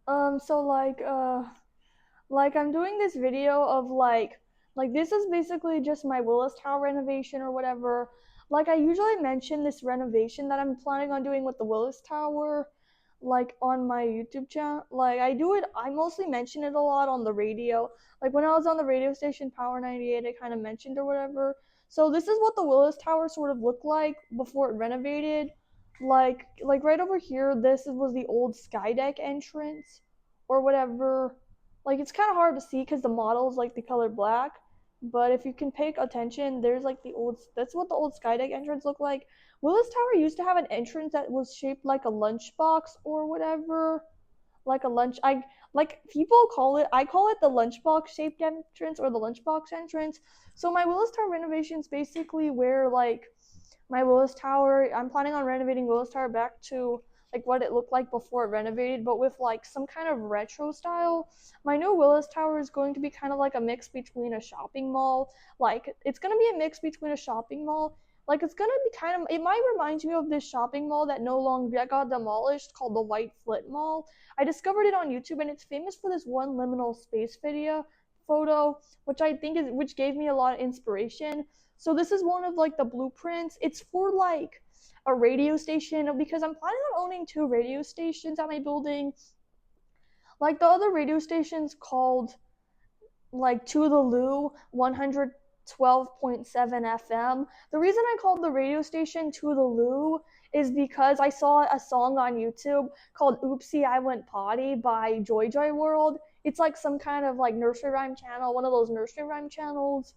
So like I'm doing this video of like this is basically just my Willis Tower renovation or whatever. Like I usually mention this renovation that I'm planning on doing with the Willis Tower, like on my YouTube channel. Like I mostly mention it a lot on the radio. Like when I was on the radio station Power 98, I kind of mentioned or whatever. So this is what the Willis Tower sort of looked like before it renovated. Like right over here, was the old Skydeck entrance or whatever. Like it's kind of hard to see because the model is like the color black, but if you can pay attention, there's like the old, that's what the old Skydeck entrance looked like. Willis Tower used to have an entrance that was shaped like a lunchbox or whatever, like a lunch. I like people call it. I call it the lunchbox shaped entrance or the lunchbox entrance. So my Willis Tower renovation is basically where like my Willis Tower. I'm planning on renovating Willis Tower back to like what it looked like before it renovated, but with like some kind of retro style. My new Willis Tower is going to be kind of like a mix between a shopping mall. Like it's gonna be a mix between a shopping mall. Like it's gonna be kind of. It might remind you of this shopping mall that no longer that got demolished called the White Flint Mall. I discovered it on YouTube, and it's famous for this one liminal space video photo, which I think is which gave me a lot of inspiration. So this is one of like the blueprints. It's for like a radio station because I'm planning on owning two radio stations at my building. Like the other radio stations called like To the Lou 112.7 FM. The reason I called the radio station To the Lou is because I saw a song on YouTube called Oopsie I Went Potty by Joy Joy World. It's like some kind of like nursery rhyme channel, one of those nursery rhyme channels.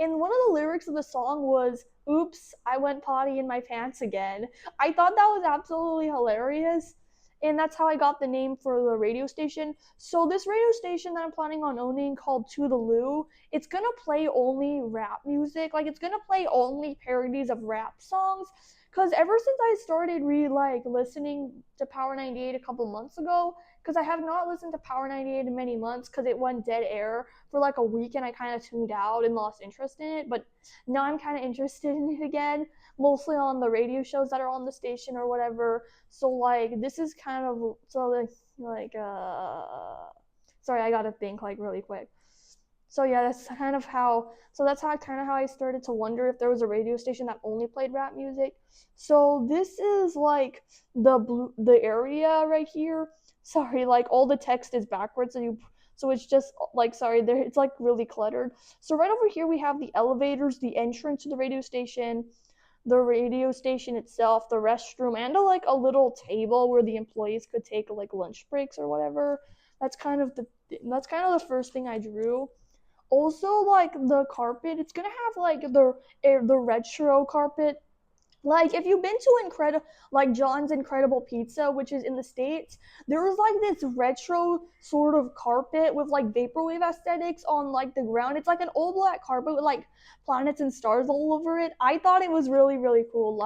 And one of the lyrics of the song was Oops, I went potty in my pants again. I thought that was absolutely hilarious. And that's how I got the name for the radio station. So this radio station that I'm planning on owning called To the Lou, it's gonna play only rap music. Like it's gonna play only parodies of rap songs. Cause ever since I started listening to Power 98 a couple months ago, because I have not listened to Power 98 in many months because it went dead air for like a week and I kind of tuned out and lost interest in it. But now I'm kind of interested in it again, mostly on the radio shows that are on the station or whatever. So like this is kind of so sorry, I gotta think like really quick. So yeah, that's how kind of how I started to wonder if there was a radio station that only played rap music. So this is like the area right here. Sorry, like all the text is backwards, so it's just like sorry there it's like really cluttered. So right over here we have the elevators, the entrance to the radio station itself, the restroom, and like a little table where the employees could take like lunch breaks or whatever. That's kind of the that's kind of the first thing I drew. Also, like the carpet, it's gonna have like the retro carpet. Like if you've been to John's Incredible Pizza, which is in the States, there was like this retro sort of carpet with like vaporwave aesthetics on like the ground. It's like an old black carpet with like planets and stars all over it. I thought it was really, really cool.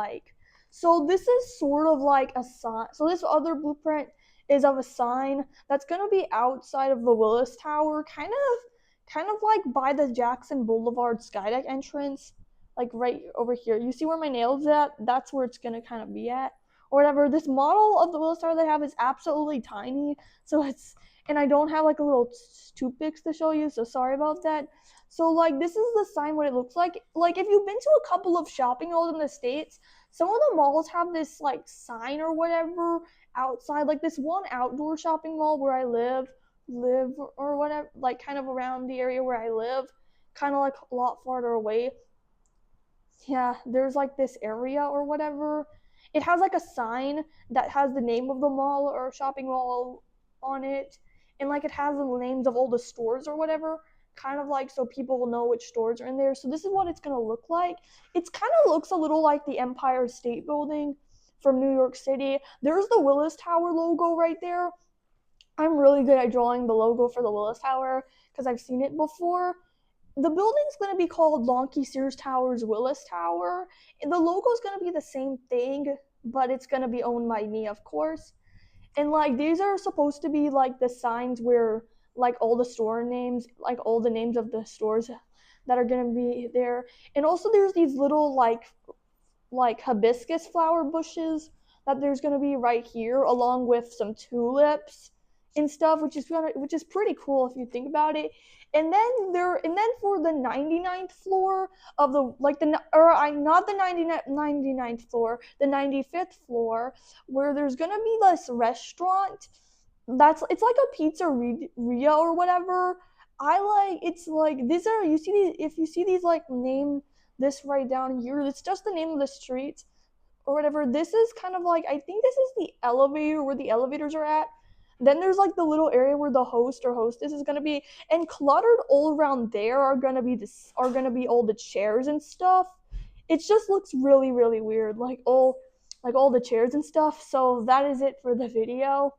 So this is sort of like a sign. So this other blueprint is of a sign that's gonna be outside of the Willis Tower, kind of like by the Jackson Boulevard Skydeck entrance, like right over here. You see where my nail's at? That's where it's gonna kind of be at, or whatever. This model of the WillisTower they have is absolutely tiny, so and I don't have like a little toothpicks to show you, so sorry about that. So like this is the sign what it looks like. Like if you've been to a couple of shopping malls in the States, some of the malls have this like sign or whatever outside. Like this one outdoor shopping mall where I live or whatever, like kind of around the area where I live, kind of like a lot farther away. Yeah, there's like this area or whatever. It has like a sign that has the name of the mall or shopping mall on it, and like it has the names of all the stores or whatever, kind of like so people will know which stores are in there. So this is what it's gonna look like. It's kind of looks a little like the Empire State Building from New York City. There's the Willis Tower logo right there. I'm really good at drawing the logo for the Willis Tower because I've seen it before. The building's going to be called Lonky Sears Towers Willis Tower. And the logo's going to be the same thing, but it's going to be owned by me, of course. And like these are supposed to be like the signs where like all the store names, like all the names of the stores that are going to be there. And also there's these little like hibiscus flower bushes that there's going to be right here along with some tulips and stuff, which is pretty cool if you think about it. And then for the 99th floor of the like the or I not the 99th floor, the 95th floor, where there's gonna be this restaurant that's it's like a pizzeria or whatever. I like it's like these are you see these if you see these like name this right down here, it's just the name of the street or whatever. This is kind of like I think this is the elevator where the elevators are at. Then there's like the little area where the host or hostess is gonna be, and cluttered all around there are gonna be all the chairs and stuff. It just looks really really weird, like all the chairs and stuff. So that is it for the video.